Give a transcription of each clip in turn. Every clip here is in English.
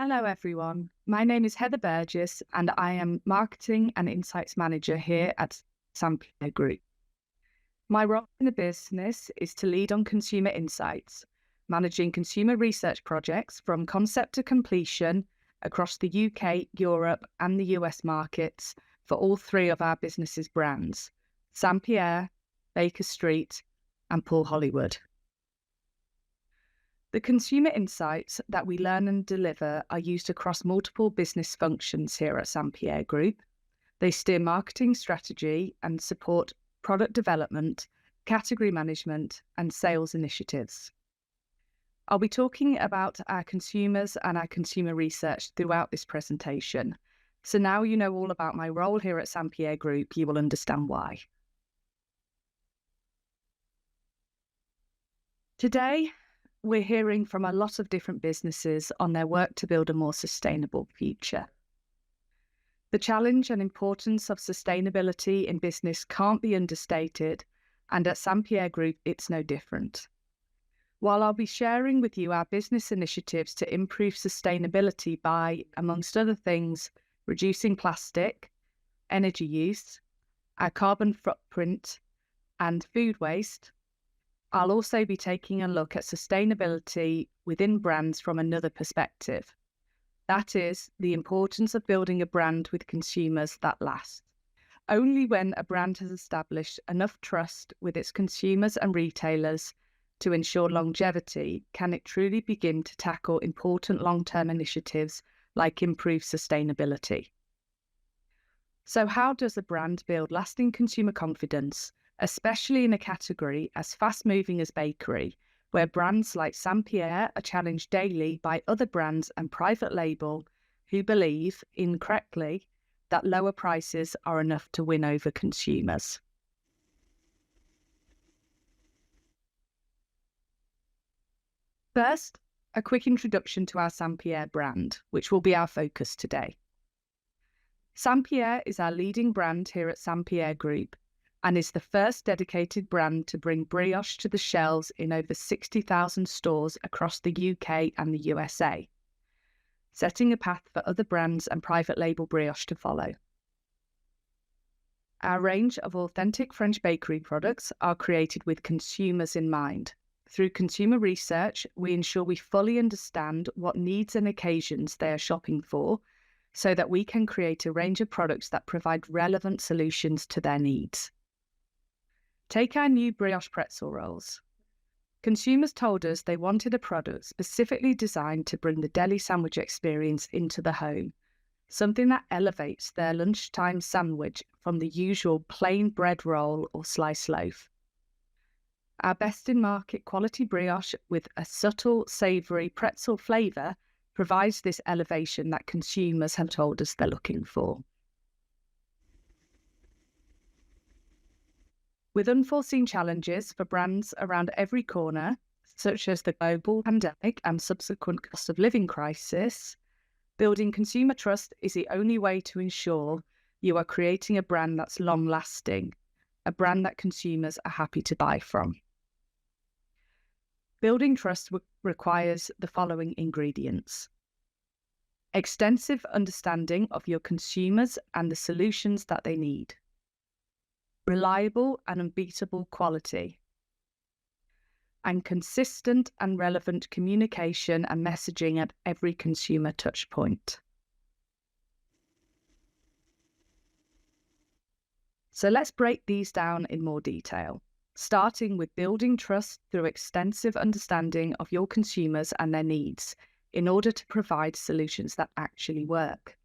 Hello, everyone. My name is Heather Burgess, and I am Marketing and Insights Manager here at St Pierre Groupe. My role in the business is to lead on consumer insights, managing consumer research projects from concept to completion across the UK, Europe, and the US markets for all three of our businesses' brands, St Pierre, Baker Street, and Paul Hollywood. The consumer insights that we learn and deliver are used across multiple business functions here at St Pierre Groupe. They steer marketing strategy and support product development, category management, and sales initiatives. I'll be talking about our consumers and our consumer research throughout this presentation. So now you know all about my role here at St Pierre Groupe, you will understand why. Today, we're hearing from a lot of different businesses on their work to build a more sustainable future. The challenge and importance of sustainability in business can't be understated, and at St Pierre Groupe, it's no different. While I'll be sharing with you our business initiatives to improve sustainability by, amongst other things, reducing plastic, energy use, our carbon footprint, and food waste, I'll also be taking a look at sustainability within brands from another perspective. That is, the importance of building a brand with consumers that lasts. Only when a brand has established enough trust with its consumers and retailers to ensure longevity can it truly begin to tackle important long-term initiatives like improved sustainability. So how does a brand build lasting consumer confidence, especially in a category as fast-moving as bakery, where brands like St Pierre are challenged daily by other brands and private label who believe, incorrectly, that lower prices are enough to win over consumers? First, a quick introduction to our St Pierre brand, which will be our focus today. St Pierre is our leading brand here at St Pierre Groupe, and is the first dedicated brand to bring brioche to the shelves in over 60,000 stores across the UK and the USA, setting a path for other brands and private label brioche to follow. Our range of authentic French bakery products are created with consumers in mind. Through consumer research, we ensure we fully understand what needs and occasions they are shopping for, so that we can create a range of products that provide relevant solutions to their needs. Take our new brioche pretzel rolls. Consumers told us they wanted a product specifically designed to bring the deli sandwich experience into the home, something that elevates their lunchtime sandwich from the usual plain bread roll or sliced loaf. Our best-in-market quality brioche with a subtle, savoury pretzel flavour provides this elevation that consumers have told us they're looking for. With unforeseen challenges for brands around every corner, such as the global pandemic and subsequent cost of living crisis, building consumer trust is the only way to ensure you are creating a brand that's long-lasting, a brand that consumers are happy to buy from. Building trust requires the following ingredients: extensive understanding of your consumers and the solutions that they need, reliable and unbeatable quality, and consistent and relevant communication and messaging at every consumer touchpoint. So let's break these down in more detail, starting with building trust through extensive understanding of your consumers and their needs in order to provide solutions that actually work.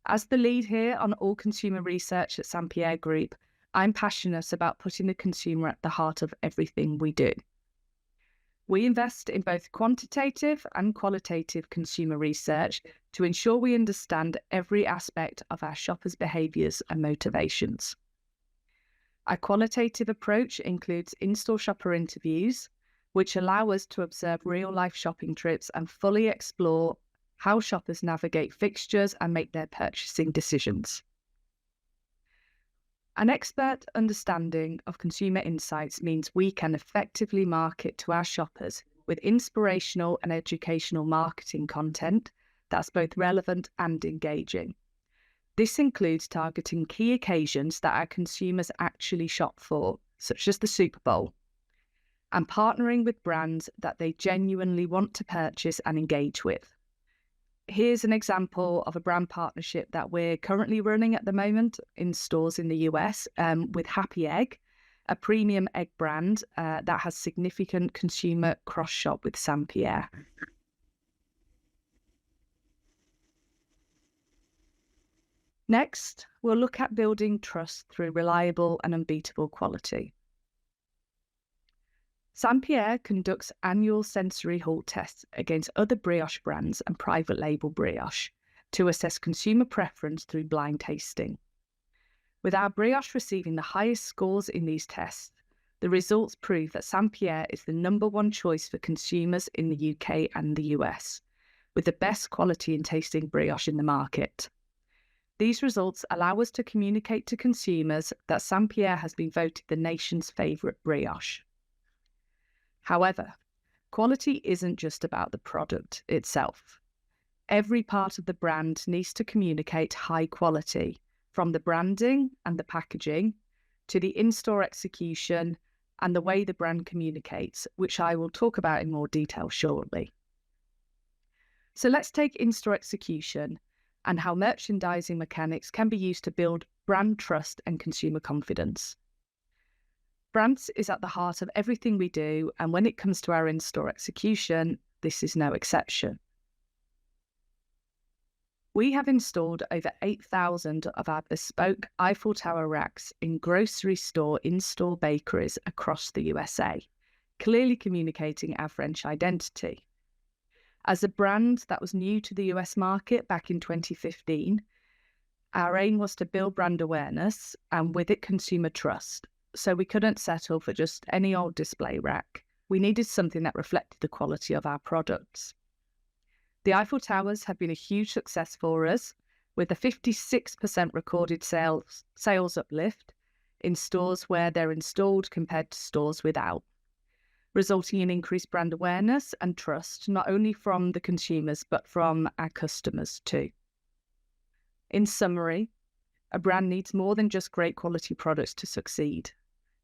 As the lead here on all consumer research at St Pierre Groupe, I'm passionate about putting the consumer at the heart of everything we do. We invest in both quantitative and qualitative consumer research to ensure we understand every aspect of our shoppers' behaviours and motivations. Our qualitative approach includes in-store shopper interviews, which allow us to observe real-life shopping trips and fully explore how shoppers navigate fixtures and make their purchasing decisions. An expert understanding of consumer insights means we can effectively market to our shoppers with inspirational and educational marketing content that's both relevant and engaging. This includes targeting key occasions that our consumers actually shop for, such as the Super Bowl, and partnering with brands that they genuinely want to purchase and engage with. Here's an example of a brand partnership that we're currently running at the moment in stores in the US with Happy Egg, a premium egg brand that has significant consumer cross-shop with St Pierre. Next, we'll look at building trust through reliable and unbeatable quality. St Pierre conducts annual sensory hall tests against other brioche brands and private label brioche to assess consumer preference through blind tasting. With our brioche receiving the highest scores in these tests, the results prove that St Pierre is the #1 choice for consumers in the UK and the US, with the best quality and tasting brioche in the market. These results allow us to communicate to consumers that St Pierre has been voted the nation's favourite brioche. However, quality isn't just about the product itself. Every part of the brand needs to communicate high quality, from the branding and the packaging to the in-store execution and the way the brand communicates, which I will talk about in more detail shortly. So let's take in-store execution and how merchandising mechanics can be used to build brand trust and consumer confidence. Brands is at the heart of everything we do, and when it comes to our in-store execution, this is no exception. We have installed over 8,000 of our bespoke Eiffel Tower racks in grocery store in-store bakeries across the USA, clearly communicating our French identity. As a brand that was new to the US market back in 2015, our aim was to build brand awareness and with it consumer trust. So we couldn't settle for just any old display rack. We needed something that reflected the quality of our products. The Eiffel Towers have been a huge success for us, with a 56% recorded sales uplift in stores where they're installed compared to stores without, resulting in increased brand awareness and trust, not only from the consumers, but from our customers too. In summary, a brand needs more than just great quality products to succeed.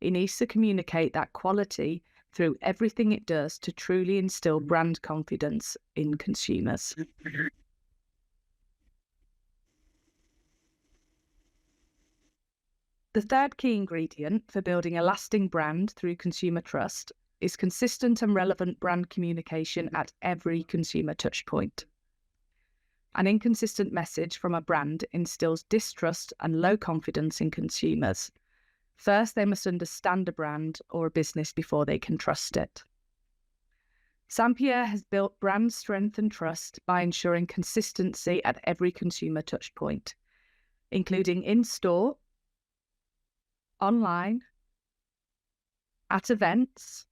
It needs to communicate that quality through everything it does to truly instill brand confidence in consumers. The third key ingredient for building a lasting brand through consumer trust is consistent and relevant brand communication at every consumer touchpoint. An inconsistent message from a brand instills distrust and low confidence in consumers. First, they must understand a brand or a business before they can trust it. St Pierre has built brand strength and trust by ensuring consistency at every consumer touchpoint, including in-store, online, at events,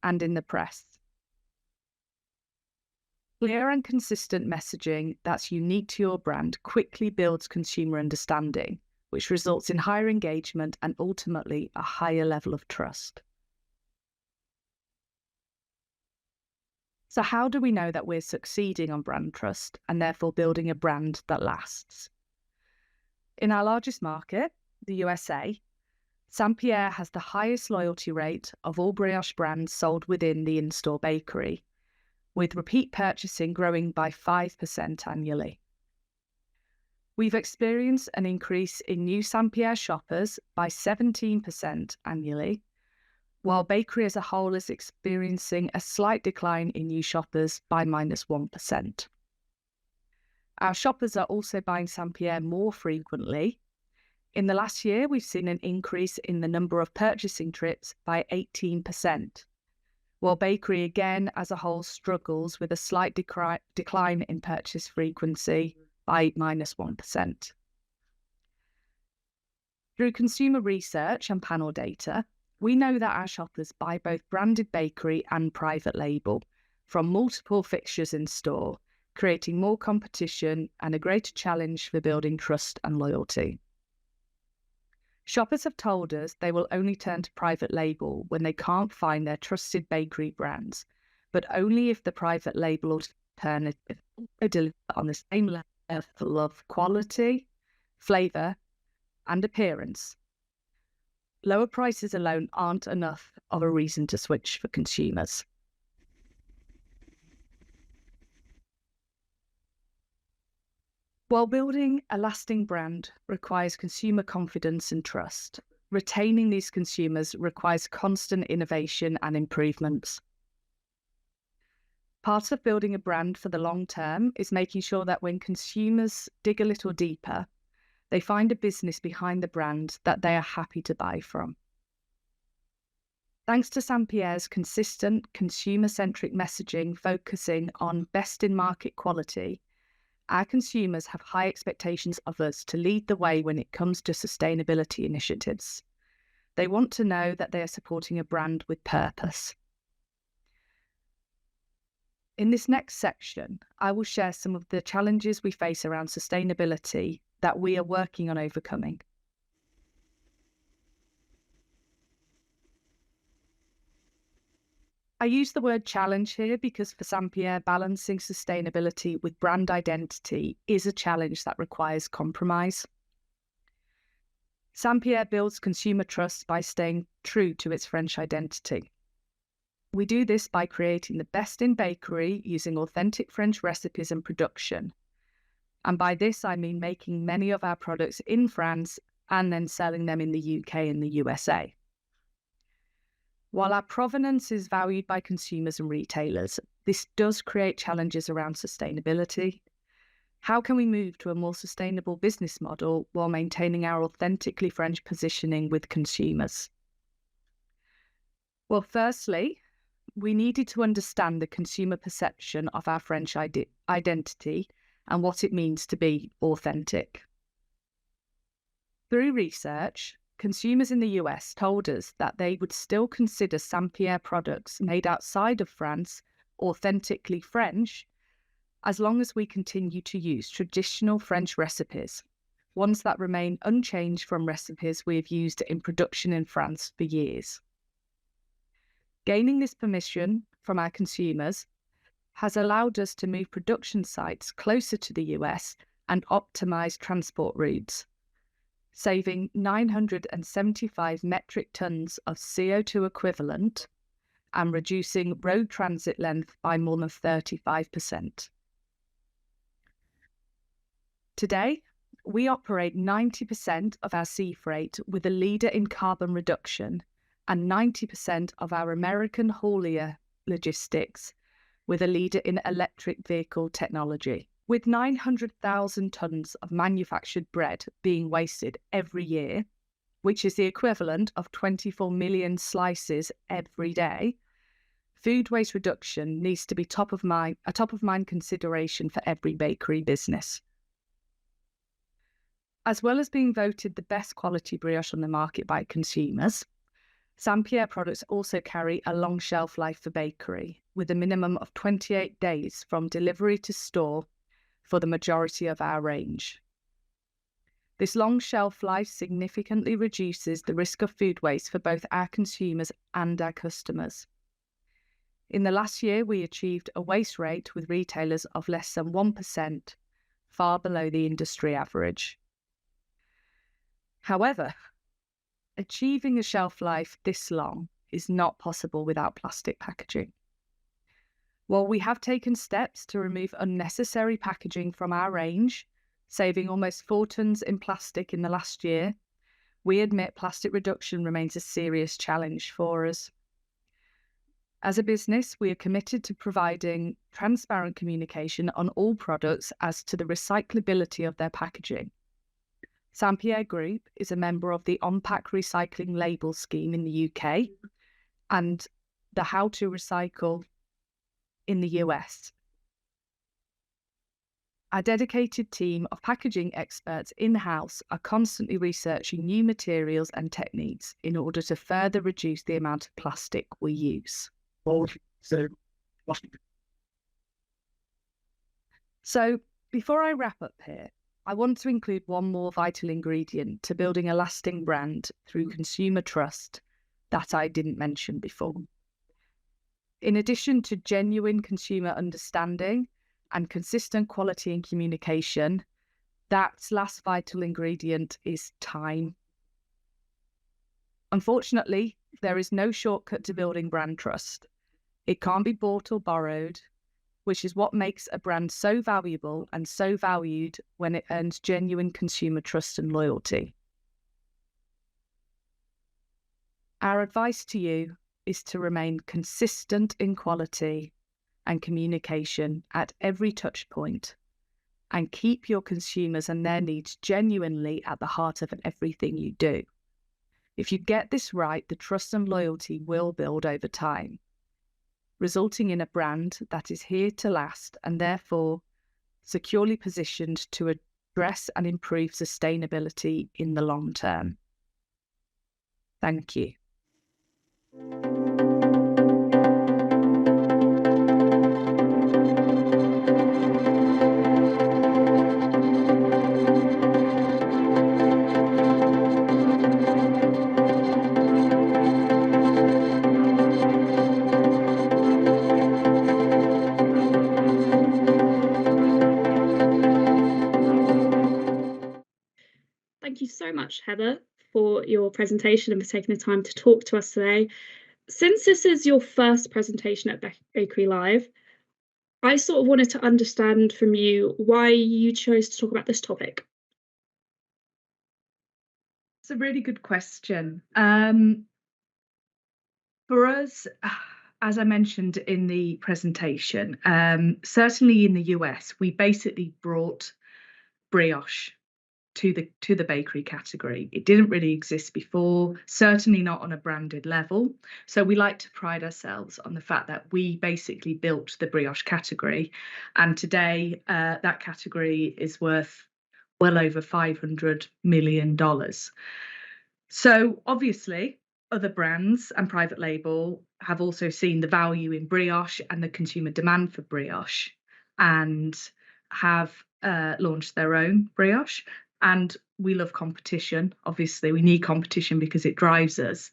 and in the press. Clear and consistent messaging that's unique to your brand quickly builds consumer understanding, which results in higher engagement and ultimately a higher level of trust. So how do we know that we're succeeding on brand trust and therefore building a brand that lasts? In our largest market, the USA, St Pierre has the highest loyalty rate of all brioche brands sold within the in-store bakery, with repeat purchasing growing by 5% annually. We've experienced an increase in new St Pierre shoppers by 17% annually, while bakery as a whole is experiencing a slight decline in new shoppers by -1%. Our shoppers are also buying St Pierre more frequently. In the last year, we've seen an increase in the number of purchasing trips by 18%, while bakery again as a whole struggles with a slight decline in purchase frequency by -1%. Through consumer research and panel data, we know that our shoppers buy both branded bakery and private label from multiple fixtures in store, creating more competition and a greater challenge for building trust and loyalty. Shoppers have told us they will only turn to private label when they can't find their trusted bakery brands, but only if the private label alternative deliver on the same level of quality, flavour, and appearance. Lower prices alone aren't enough of a reason to switch for consumers. While building a lasting brand requires consumer confidence and trust, retaining these consumers requires constant innovation and improvements. Part of building a brand for the long term is making sure that when consumers dig a little deeper, they find a business behind the brand that they are happy to buy from. Thanks to St Pierre's consistent consumer-centric messaging focusing on best-in-market quality, our consumers have high expectations of us to lead the way when it comes to sustainability initiatives. They want to know that they are supporting a brand with purpose. In this next section, I will share some of the challenges we face around sustainability that we are working on overcoming. I use the word challenge here because for St Pierre, balancing sustainability with brand identity is a challenge that requires compromise. St Pierre builds consumer trust by staying true to its French identity. We do this by creating the best in bakery using authentic French recipes and production. And by this, I mean making many of our products in France and then selling them in the UK and the USA. While our provenance is valued by consumers and retailers, this does create challenges around sustainability. How can we move to a more sustainable business model while maintaining our authentically French positioning with consumers? Well, firstly, we needed to understand the consumer perception of our French identity and what it means to be authentic. Through research, consumers in the US told us that they would still consider St Pierre products made outside of France authentically French as long as we continue to use traditional French recipes, ones that remain unchanged from recipes we have used in production in France for years. Gaining this permission from our consumers has allowed us to move production sites closer to the US and optimize transport routes, saving 975 metric tons of CO2 equivalent and reducing road transit length by more than 35%. Today, we operate 90% of our sea freight with a leader in carbon reduction and 90% of our American haulier logistics with a leader in electric vehicle technology. With 900,000 tons of manufactured bread being wasted every year, which is the equivalent of 24 million slices every day, food waste reduction needs to be a top of mind consideration for every bakery business. As well as being voted the best quality brioche on the market by consumers, St Pierre products also carry a long shelf life for bakery, with a minimum of 28 days from delivery to store for the majority of our range. This long shelf life significantly reduces the risk of food waste for both our consumers and our customers. In the last year, we achieved a waste rate with retailers of less than 1%, far below the industry average. However, achieving a shelf life this long is not possible without plastic packaging. While we have taken steps to remove unnecessary packaging from our range, saving almost 4 tons in plastic in the last year, we admit plastic reduction remains a serious challenge for us. As a business, we are committed to providing transparent communication on all products as to the recyclability of their packaging. St Pierre Groupe is a member of the On-Pack Recycling Label Scheme in the UK and the How to Recycle in the US. Our dedicated team of packaging experts in-house are constantly researching new materials and techniques in order to further reduce the amount of plastic we use. So, before I wrap up here, I want to include one more vital ingredient to building a lasting brand through consumer trust that I didn't mention before. In addition to genuine consumer understanding, and consistent quality and communication, that last vital ingredient is time. Unfortunately, there is no shortcut to building brand trust. It can't be bought or borrowed, which is what makes a brand so valuable and so valued when it earns genuine consumer trust and loyalty. Our advice to you is to remain consistent in quality and communication at every touch point, and keep your consumers and their needs genuinely at the heart of everything you do. If you get this right, the trust and loyalty will build over time, resulting in a brand that is here to last and therefore securely positioned to address and improve sustainability in the long term. Thank you. Thank you so much, Heather, for your presentation and for taking the time to talk to us today. Since this is your first presentation at Bakery Live, I sort of wanted to understand from you why you chose to talk about this topic. It's a really good question. For us, as I mentioned in the presentation, certainly in the US, we basically brought brioche to the bakery category. It didn't really exist before, certainly not on a branded level. So we like to pride ourselves on the fact that we basically built the brioche category, and today that category is worth well over $500 million. So obviously other brands and private label have also seen the value in brioche and the consumer demand for brioche, and have launched their own brioche. And we love competition. Obviously, we need competition because it drives us.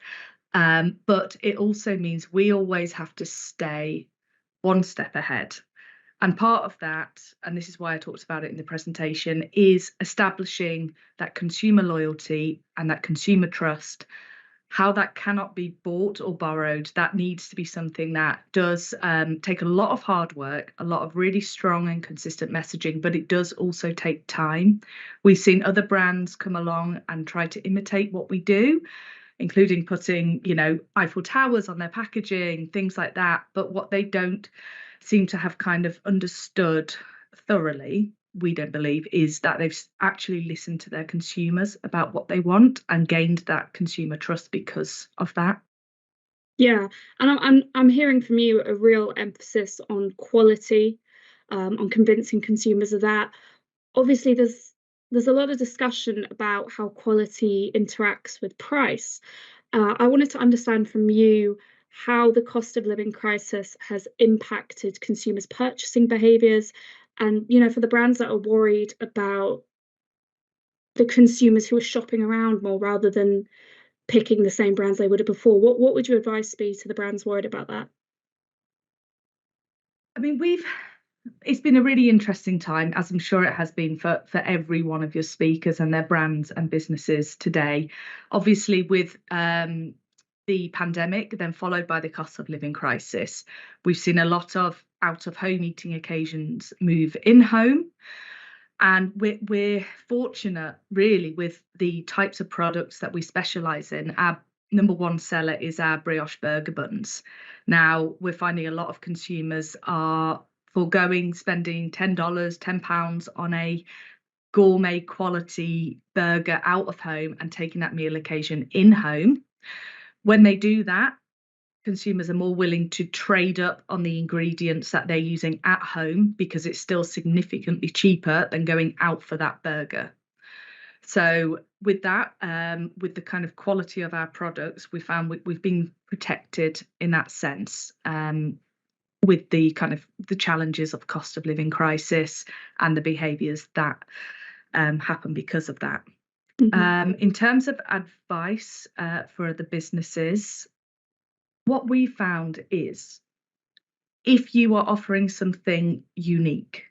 But it also means we always have to stay one step ahead. And part of that, and this is why I talked about it in the presentation, is establishing that consumer loyalty and that consumer trust. How that cannot be bought or borrowed, that needs to be something that does take a lot of hard work, a lot of really strong and consistent messaging, but it does also take time. We've seen other brands come along and try to imitate what we do, including putting, Eiffel Towers on their packaging, things like that. But what they don't seem to have kind of understood thoroughly, we don't believe, is that they've actually listened to their consumers about what they want and gained that consumer trust because of that. Yeah, and I'm hearing from you a real emphasis on quality, on convincing consumers of that. Obviously, there's a lot of discussion about how quality interacts with price. I wanted to understand from you how the cost of living crisis has impacted consumers' purchasing behaviours, and for the brands that are worried about the consumers who are shopping around more rather than picking the same brands they would have before. What would your advice be to the brands worried about that? I mean, it's been a really interesting time, as I'm sure it has been for every one of your speakers and their brands and businesses today. Obviously, with the pandemic, then followed by the cost of living crisis, we've seen a lot of out-of-home eating occasions move in-home. And we're fortunate, really, with the types of products that we specialise in. Our number one seller is our brioche burger buns. Now, we're finding a lot of consumers are foregoing spending $10, £10 on a gourmet quality burger out of home and taking that meal occasion in home. When they do that, consumers are more willing to trade up on the ingredients that they're using at home because it's still significantly cheaper than going out for that burger. So with that, with the kind of quality of our products, we found we've been protected in that sense, with the kind of the challenges of cost of living crisis and the behaviours that happen because of that. Mm-hmm. In terms of advice for the businesses, what we found is if you are offering something unique,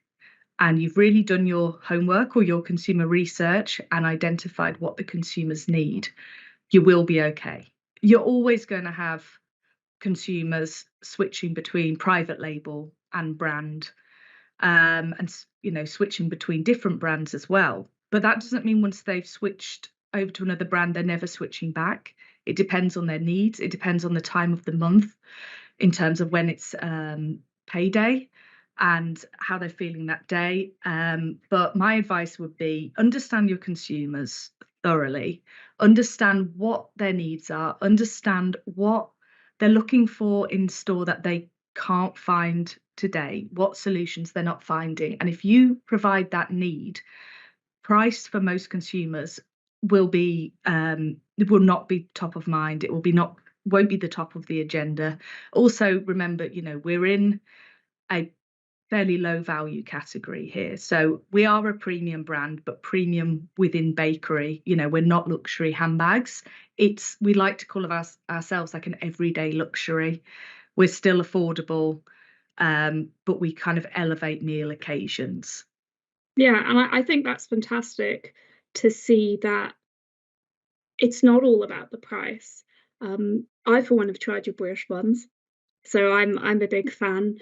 and you've really done your homework or your consumer research and identified what the consumers need, you will be okay. You're always going to have consumers switching between private label and brand, and switching between different brands as well. But that doesn't mean once they've switched over to another brand, they're never switching back. It depends on their needs. It depends on the time of the month in terms of when it's payday and how they're feeling that day. But my advice would be understand your consumers thoroughly, understand what their needs are, understand what they're looking for in store that they can't find today, what solutions they're not finding. And if you provide that need, price for most consumers will not be top of mind. It won't be the top of the agenda. Also, remember, we're in a fairly low value category here. So we are a premium brand, but premium within bakery. We're not luxury handbags. We like to call ourselves like an everyday luxury. We're still affordable, but we kind of elevate meal occasions. Yeah, and I think that's fantastic to see that it's not all about the price. I, for one, have tried your brioche buns, so I'm a big fan.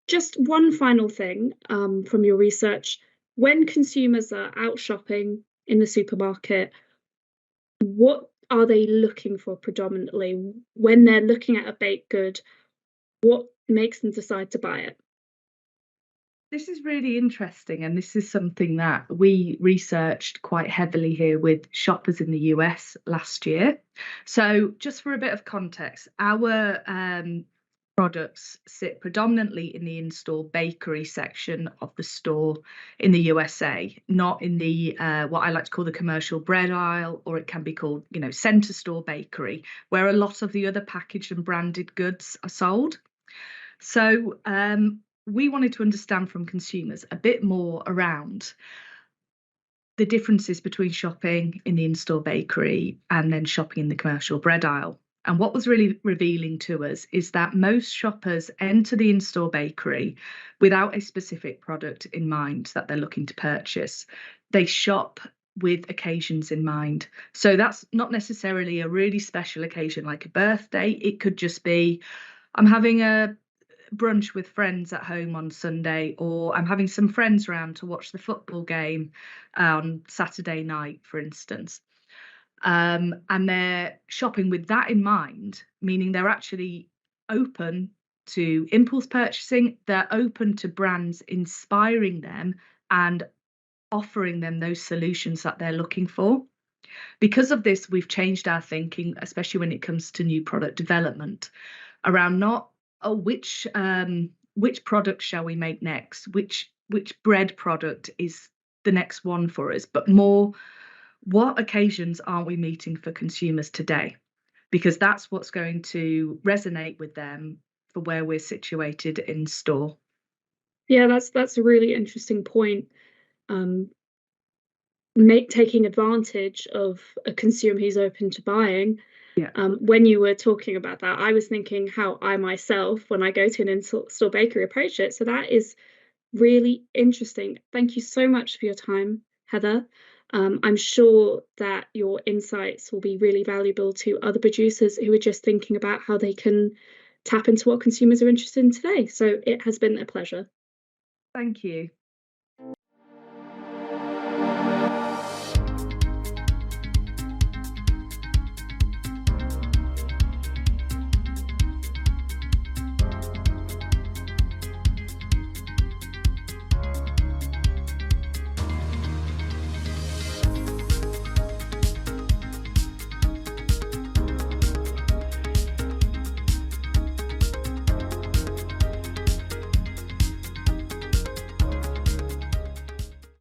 Just one final thing from your research: when consumers are out shopping in the supermarket, what are they looking for predominantly? When they're looking at a baked good, what makes them decide to buy it? This is really interesting, and this is something that we researched quite heavily here with shoppers in the US last year. So, just for a bit of context, our products sit predominantly in the in-store bakery section of the store in the USA, not in the what I like to call the commercial bread aisle, or it can be called, center store bakery, where a lot of the other packaged and branded goods are sold. So we wanted to understand from consumers a bit more around the differences between shopping in the in-store bakery and then shopping in the commercial bread aisle. And what was really revealing to us is that most shoppers enter the in-store bakery without a specific product in mind that they're looking to purchase. They shop with occasions in mind. So that's not necessarily a really special occasion like a birthday. It could just be, I'm having a brunch with friends at home on Sunday, or I'm having some friends around to watch the football game on Saturday night, for instance. And they're shopping with that in mind, meaning they're actually open to impulse purchasing. They're open to brands inspiring them and offering them those solutions that they're looking for. Because of this, we've changed our thinking, especially when it comes to new product development, around not which product shall we make next, which bread product is the next one for us, but more what occasions aren't we meeting for consumers today, because that's what's going to resonate with them for where we're situated in store. Yeah, that's a really interesting point. Um, taking advantage of a consumer who's open to buying. Yeah. When you were talking about that, I was thinking how I myself, when I go to an in-store bakery, approach it. So that is really interesting. Thank you so much for your time, Heather. I'm sure that your insights will be really valuable to other producers who are just thinking about how they can tap into what consumers are interested in today. So it has been a pleasure. Thank you.